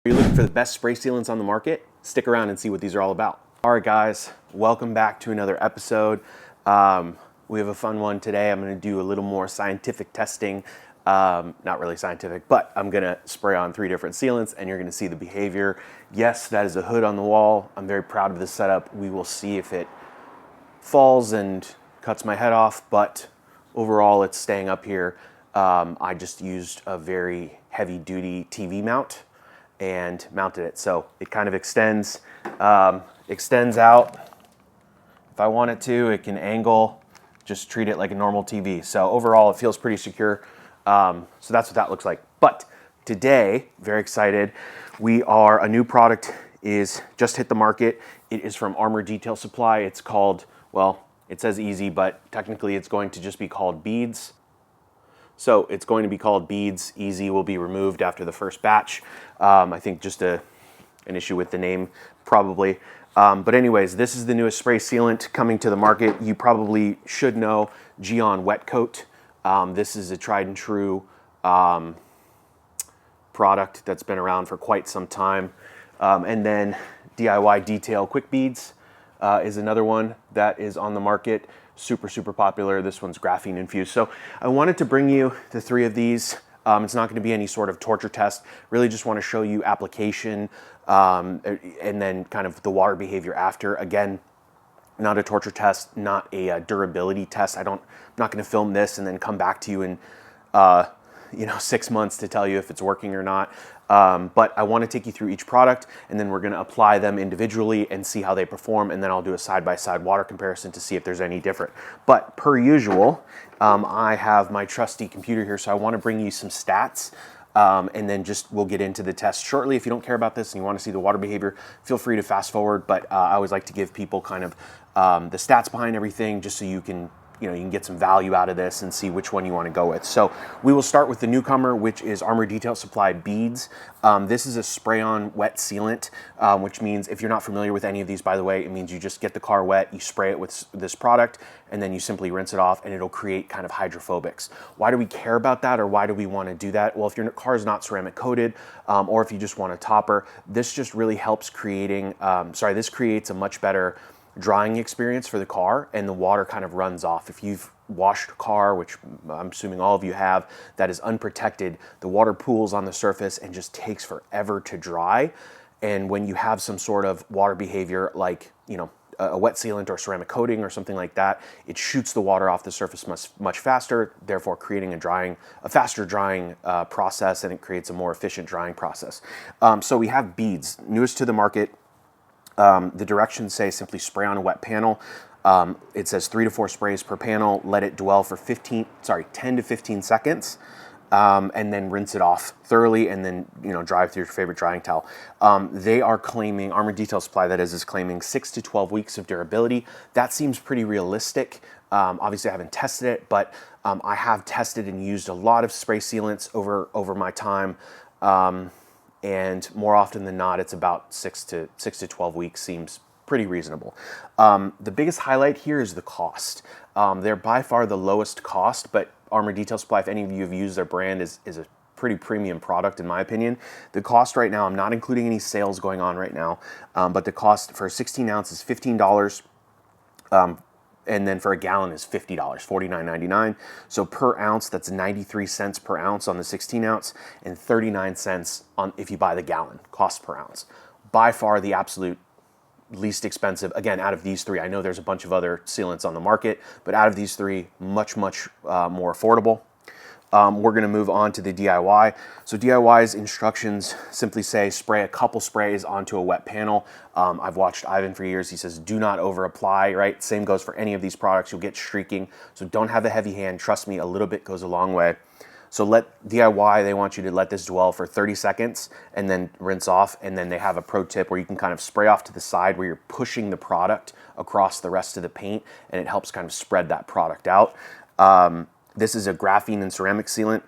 Are you looking for the best spray sealants on the market? Stick around and see what these are all about. All right, guys, welcome back to another episode. We have a fun one today. I'm gonna do a little more scientific testing. Not really scientific, but I'm gonna spray on 3 different sealants and you're gonna see the behavior. Yes, that is a hood on the wall. I'm very proud of this setup. We will see if it falls and cuts my head off, but overall it's staying up here. I just used a very heavy duty TV mount and mounted it. So it kind of extends out. If I want it to, it can angle, just treat it like a normal TV. So overall it feels pretty secure. So that's what that looks like. But today, very excited, a new product is just hit the market. It is from Armour Detail Supply. It's called, well, it says easy, but technically it's going to just be called beads. So it's going to be called beads. Easy will be removed after the first batch. I think just an issue with the name probably. But anyways, this is the newest spray sealant coming to the market. You probably should know GYEON WetCoat. This is a tried and true product that's been around for quite some time. And then DIY Detail quickbeads is another one that is on the market. Super popular. This one's graphene infused. So I wanted to bring you the 3 of these. It's not going to be any sort of torture test. Really just want to show you application and then kind of the water behavior after. Again, not a torture test, not a durability test. I'm not going to film this and then come back to you in 6 months to tell you if it's working or not. But I want to take you through each product and then we're going to apply them individually and see how they perform, and then I'll do a side-by-side water comparison to see if there's any different. But per usual, I have my trusty computer here, so I want to bring you some stats and then we'll get into the test shortly. If you don't care about this and you want to see the water behavior, feel free to fast forward, but I always like to give people kind of the stats behind everything just so you can get some value out of this and see which one you want to go with. So we will start with the newcomer, which is Armour Detail Supply beads. This is a spray-on wet sealant, which means, if you're not familiar with any of these, by the way, it means you just get the car wet, you spray it with this product, and then you simply rinse it off and it'll create kind of hydrophobics. Why do we care about that, or why do we want to do that? Well, if your car is not ceramic coated, or if you just want a topper, this just really helps this creates a much better drying experience for the car, and the water kind of runs off. If you've washed a car, which I'm assuming all of you have, that is unprotected, the water pools on the surface and just takes forever to dry. And when you have some sort of water behavior like, a wet sealant or ceramic coating or something like that, it shoots the water off the surface much faster, therefore creating a faster drying process, and it creates a more efficient drying process. So we have beads, newest to the market. The directions say simply spray on a wet panel. It says 3 to 4 sprays per panel. Let it dwell for 10 to 15 seconds, and then rinse it off thoroughly, and then dry with your favorite drying towel. They are claiming, Armour Detail Supply that is claiming 6 to 12 weeks of durability. That seems pretty realistic. Obviously I haven't tested it, but I have tested and used a lot of spray sealants over my time. And more often than not, it's about 6 to 12 weeks seems pretty reasonable. The biggest highlight here is the cost. They're by far the lowest cost, but Armour Detail Supply, if any of you have used their brand, is a pretty premium product in my opinion. The cost right now, I'm not including any sales going on right now, but the cost for a 16 ounce is $15. And then for a gallon is $50, $49.99. So per ounce, that's 93 cents per ounce on the 16 ounce and 39 cents if you buy the gallon, cost per ounce. By far the absolute least expensive, again, out of these 3. I know there's a bunch of other sealants on the market, but out of these 3, much more affordable. We're going to move on to the DIY. So DIY's instructions simply say spray a couple sprays onto a wet panel. I've watched Ivan for years. He says do not over apply, right? Same goes for any of these products. You'll get streaking. So don't have a heavy hand. Trust me, a little bit goes a long way. So DIY, they want you to let this dwell for 30 seconds and then rinse off. And then they have a pro tip where you can kind of spray off to the side where you're pushing the product across the rest of the paint, and it helps kind of spread that product out. This is a graphene and ceramic sealant.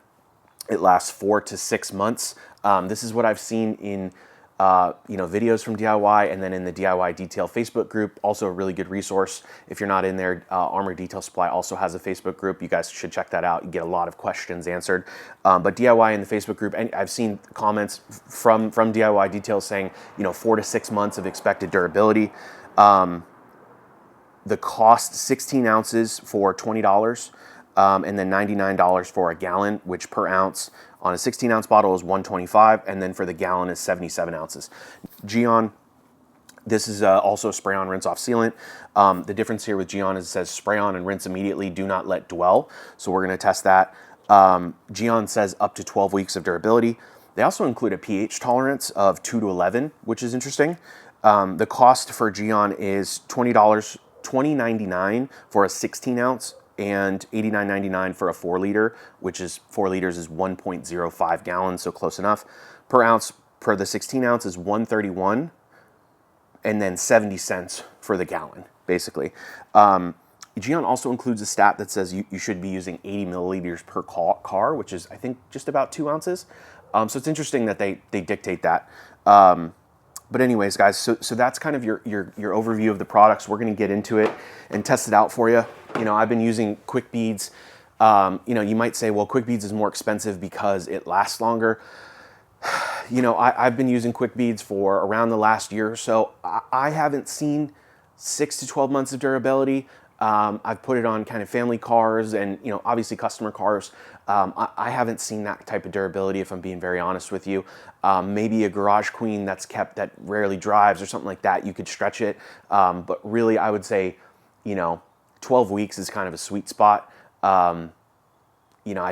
It lasts 4 to 6 months. This is what I've seen in videos from DIY, and then in the DIY Detail Facebook group, also a really good resource. If you're not in there, Armour Detail Supply also has a Facebook group. You guys should check that out. You get a lot of questions answered. But DIY in the Facebook group, and I've seen comments from DIY Detail saying, 4 to 6 months of expected durability. The cost, 16 ounces for $20, and then $99 for a gallon, which per ounce on a 16 ounce bottle is $125, and then for the gallon is 77 ounces. GYEON, this is also spray on rinse off sealant. The difference here with GYEON is it says spray on and rinse immediately, do not let dwell. So we're gonna test that. GYEON says up to 12 weeks of durability. They also include a pH tolerance of 2 to 11, which is interesting. The cost for GYEON is $20.99 for a 16 ounce and $89.99 for a 4 liter, which is 4 liters is 1.05 gallons, so close enough. Per ounce per the 16 ounce is $1.31, and then 70 cents for the gallon, basically. GYEON also includes a stat that says you should be using 80 milliliters per car, which is I think just about 2 ounces. So it's interesting that they dictate that. But anyways, guys, so that's kind of your overview of the products. We're going to get into it and test it out for you. I've been using quickbeads. You might say, well, quickbeads is more expensive because it lasts longer. I've been using quickbeads for around the last year or so. I haven't seen 6 to 12 months of durability. I've put it on kind of family cars and, obviously customer cars. I haven't seen that type of durability, if I'm being very honest with you. Maybe a garage queen that's kept that rarely drives or something like that, you could stretch it. But really, I would say, 12 weeks is kind of a sweet spot. I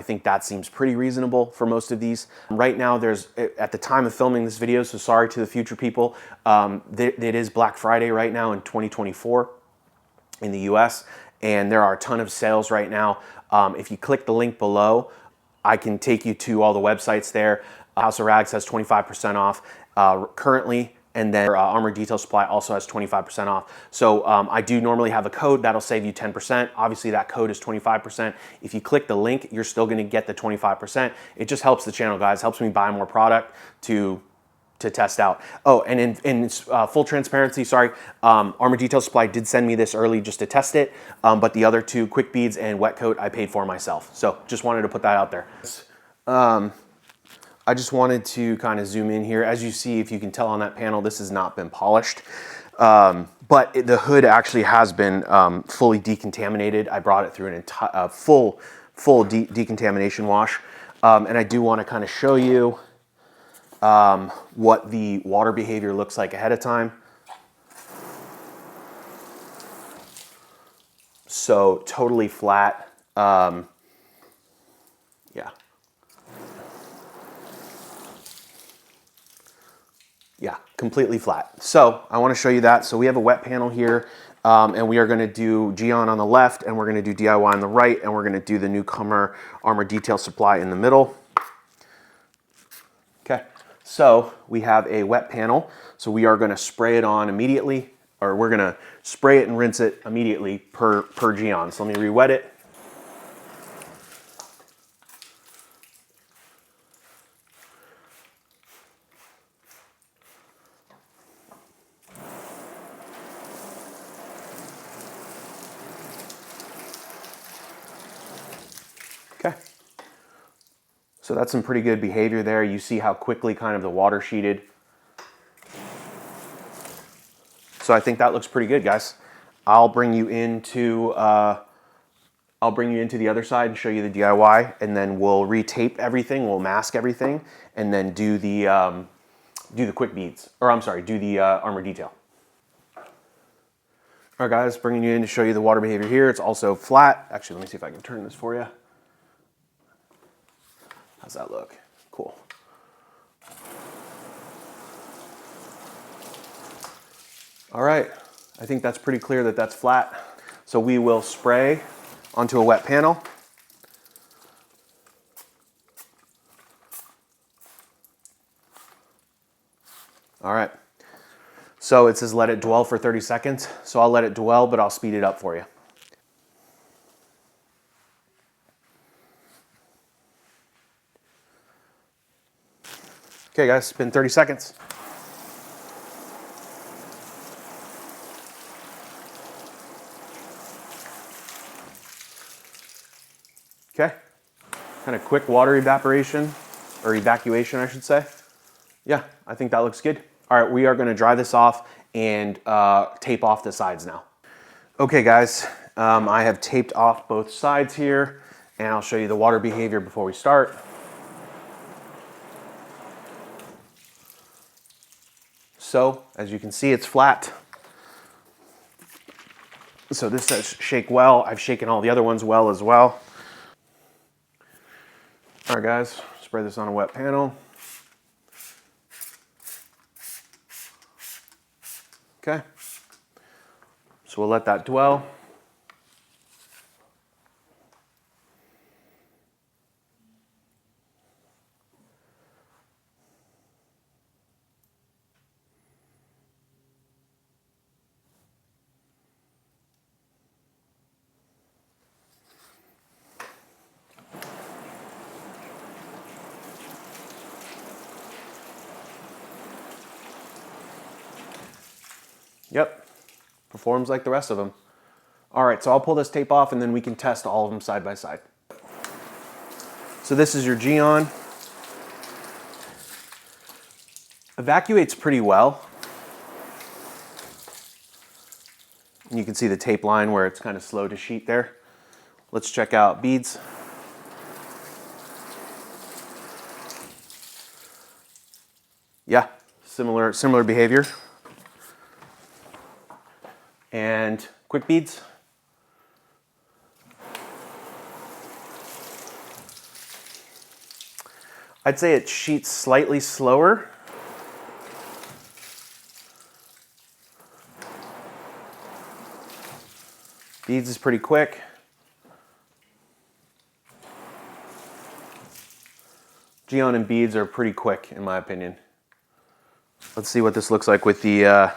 think that seems pretty reasonable for most of these. Right now, at the time of filming this video, so sorry to the future people, it is Black Friday right now in 2024 in the US, and there are a ton of sales right now. If you click the link below, I can take you to all the websites there. House of Rags has 25% off currently, and then Armour Detail Supply also has 25% off. So I do normally have a code that'll save you 10%. Obviously that code is 25%. If you click the link, you're still gonna get the 25%. It just helps the channel, guys. Helps me buy more product to test out. Oh, and in full transparency, sorry, Armour Detail Supply did send me this early just to test it, but the other two, quickbeads and WetCoat, I paid for myself. So just wanted to put that out there. I just wanted to kind of zoom in here. As you see, if you can tell on that panel, this has not been polished, but the hood actually has been fully decontaminated. I brought it through a full decontamination wash, and I do want to kind of show you what the water behavior looks like ahead of time. So totally flat. Yeah. Yeah, completely flat. So I want to show you that. So we have a wet panel here, and we are going to do GYEON on the left, and we're going to do DIY on the right, and we're going to do the newcomer Armour Detail Supply in the middle. Okay. So we have a wet panel, so we are going to spray it on immediately, or we're going to spray it and rinse it immediately per GYEON. So let me re-wet it. Okay. So that's some pretty good behavior there. You see how quickly kind of the water sheeted. So I think that looks pretty good, guys. I'll bring you into the other side and show you the DIY, and then we'll retape everything, we'll mask everything, and then do the quick beads, or I'm sorry, do the Armour Detail. All right, guys, bringing you in to show you the water behavior here. It's also flat. Actually, let me see if I can turn this for you. How's that look? Cool. All right, I think that's pretty clear that that's flat. So we will spray onto a wet panel. All right, so it says let it dwell for 30 seconds. So I'll let it dwell, but I'll speed it up for you. Okay guys, it's been 30 seconds. Okay, kind of quick water evaporation, or evacuation, I should say. Yeah, I think that looks good. All right, we are gonna dry this off and tape off the sides now. Okay guys, I have taped off both sides here, and I'll show you the water behavior before we start. So, as you can see, it's flat. So this says shake well. I've shaken all the other ones well as well. All right guys, spray this on a wet panel. Okay, so we'll let that dwell. Yep, performs like the rest of them. All right, so I'll pull this tape off and then we can test all of them side by side. So this is your GYEON. Evacuates pretty well. And you can see the tape line where it's kind of slow to sheet there. Let's check out beads. Yeah, similar behavior. And quick beads. I'd say it sheets slightly slower. Beads is pretty quick. GYEON and beads are pretty quick in my opinion. Let's see what this looks like with the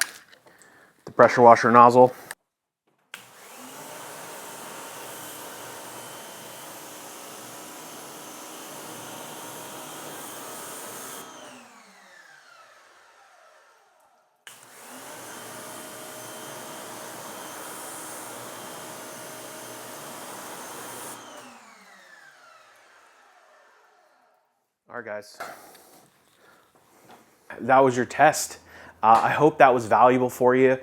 pressure washer nozzle. All right, guys. That was your test. I hope that was valuable for you.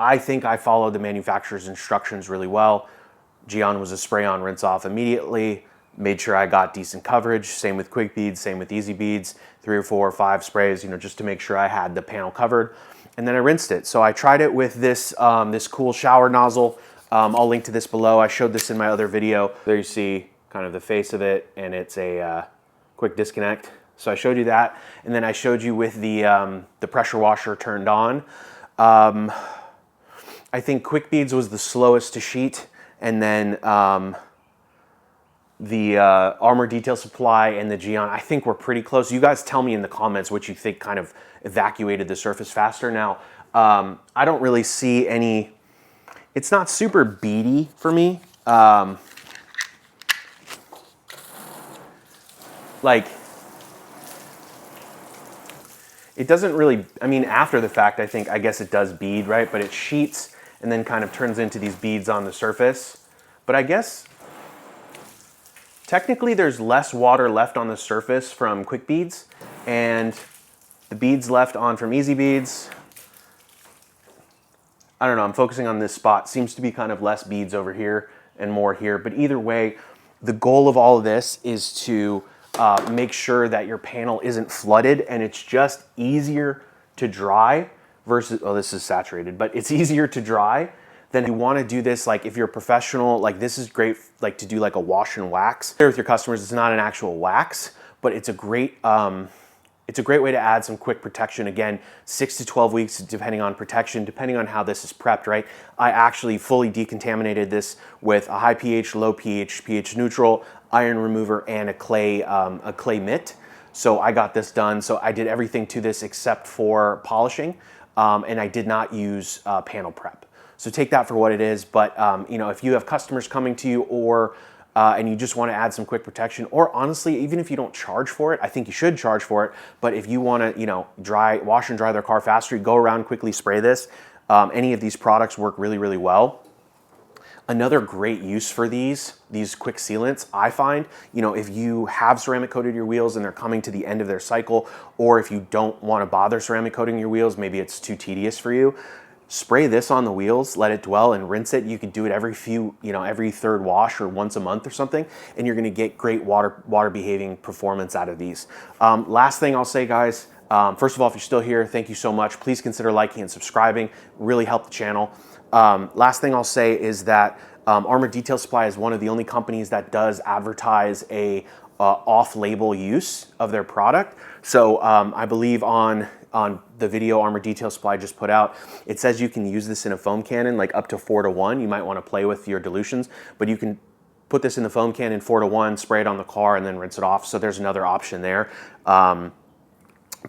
I think I followed the manufacturer's instructions really well. GYEON was a spray on, rinse off immediately. Made sure I got decent coverage. Same with quick beads, same with easy beads. 3 or 4 or 5 sprays, just to make sure I had the panel covered. And then I rinsed it. So I tried it with this, this cool shower nozzle. I'll link to this below. I showed this in my other video. There you see kind of the face of it, and it's a quick disconnect. So I showed you that, and then I showed you with the pressure washer turned on. I think quick beads was the slowest to sheet, and then the Armour Detail supply and the GYEON, I think we're pretty close. You guys tell me in the comments what you think kind of evacuated the surface faster. Now, I don't really see any, it's not super beady for me. Like, it doesn't really, I mean, after the fact, I guess it does bead, right? But it sheets and then kind of turns into these beads on the surface. But I guess, technically there's less water left on the surface from quick beads, and the beads left on from easy beads, I don't know, I'm focusing on this spot. Seems to be kind of less beads over here and more here. But either way, the goal of all of this is to make sure that your panel isn't flooded, and it's just easier to dry versus, oh, this is saturated, but it's easier to dry than you want to do this. Like if you're a professional, like this is great, like to do like a wash and wax with your customers. It's not an actual wax, but it's a great way to add some quick protection. Again, 6 to 12 weeks depending on protection, depending on how this is prepped, right? I actually fully decontaminated this with a high pH, low pH, pH neutral, iron remover, and a clay mitt. So I got this done. So I did everything to this except for polishing, and I did not use panel prep. So take that for what it is. But if you have customers coming to you, or and you just want to add some quick protection, or honestly, even if you don't charge for it, I think you should charge for it. But if you want to, wash and dry their car faster, go around, quickly spray this. Any of these products work really, really well. Another great use for these quick sealants, I find, you know, if you have ceramic coated your wheels and they're coming to the end of their cycle, or if you don't want to bother ceramic coating your wheels, maybe it's too tedious for you, spray this on the wheels, let it dwell and rinse it. You can do it every third wash or once a month or something, and you're gonna get great water behaving performance out of these. Last thing I'll say, guys, first of all, if you're still here, thank you so much. Please consider liking and subscribing, really help the channel. Last thing I'll say is that Armour Detail Supply is one of the only companies that does advertise a off-label use of their product. So I believe on the video Armour Detail Supply just put out, it says you can use this in a foam cannon, like up to 4:1. You might want to play with your dilutions, but you can put this in the foam cannon 4:1, spray it on the car, and then rinse it off. So there's another option there. But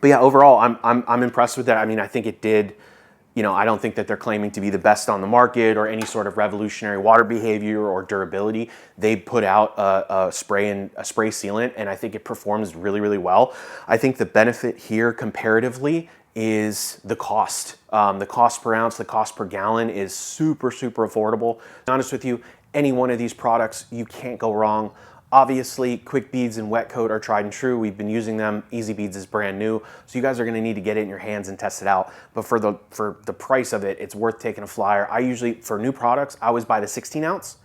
yeah, overall, I'm impressed with that. I mean, I think it did. You know, I don't think that they're claiming to be the best on the market or any sort of revolutionary water behavior or durability. They put out a spray sealant, and I think it performs really, really well. I think the benefit here comparatively is the cost. The cost per ounce, the cost per gallon is super, super affordable. To be honest with you, any one of these products, you can't go wrong. Obviously, quickbeads and WetCoat are tried and true. We've been using them. EasyBeads is brand new, so you guys are going to need to get it in your hands and test it out. But for the price of it, it's worth taking a flyer. I usually, for new products, I always buy the 16 ounce,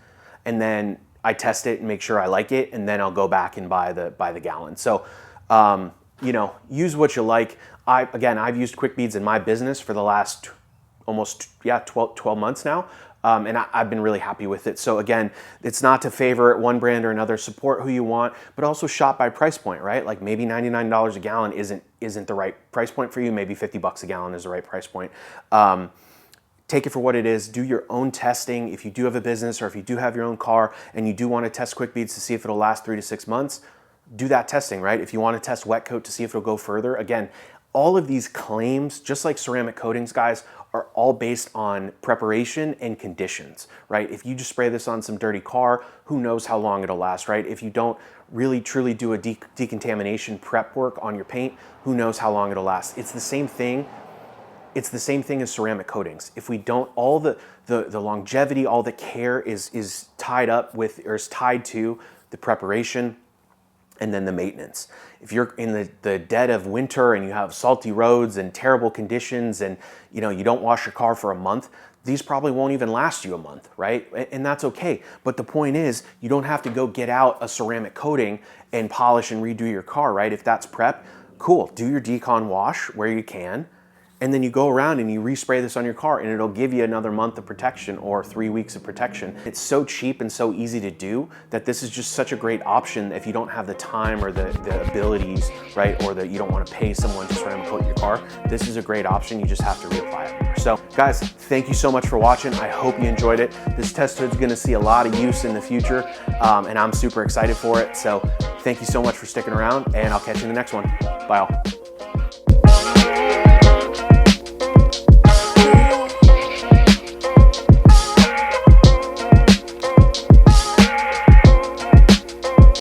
and then I test it and make sure I like it, and then I'll go back and buy the gallon. So, you know, use what you like. I've used quickbeads in my business for the last almost 12 months now. And I've been really happy with it. So again, it's not to favor one brand or another, support who you want, but also shop by price point, right? Like maybe $99 a gallon isn't the right price point for you. Maybe 50 bucks a gallon is the right price point. Take it for what it is. Do your own testing. If you do have a business or if you do have your own car and you do want to test quickbeads to see if it'll last 3 to 6 months, do that testing, right? If you want to test WetCoat to see if it'll go further, again, all of these claims, just like ceramic coatings, guys, are all based on preparation and conditions, right? If you just spray this on some dirty car, who knows how long it'll last, right? If you don't really truly do a decontamination prep work on your paint, who knows how long it'll last? It's the same thing. It's the same thing as ceramic coatings. If we don't, all the longevity, all the care is tied up with, or is tied to the preparation and then the maintenance. If you're in the dead of winter and you have salty roads and terrible conditions and you know you don't wash your car for a month, these probably won't even last you a month, right? And that's okay. But the point is, you don't have to go get out a ceramic coating and polish and redo your car, right? If that's prep, cool. Do your decon wash where you can, and then you go around and you respray this on your car and it'll give you another month of protection or 3 weeks of protection. It's so cheap and so easy to do that this is just such a great option if you don't have the time or the abilities, right? Or that you don't want to pay someone to ceramic coat your car. This is a great option. You just have to reapply it. So guys, thank you so much for watching. I hope you enjoyed it. This test hood's gonna see a lot of use in the future and I'm super excited for it. So thank you so much for sticking around and I'll catch you in the next one. Bye all.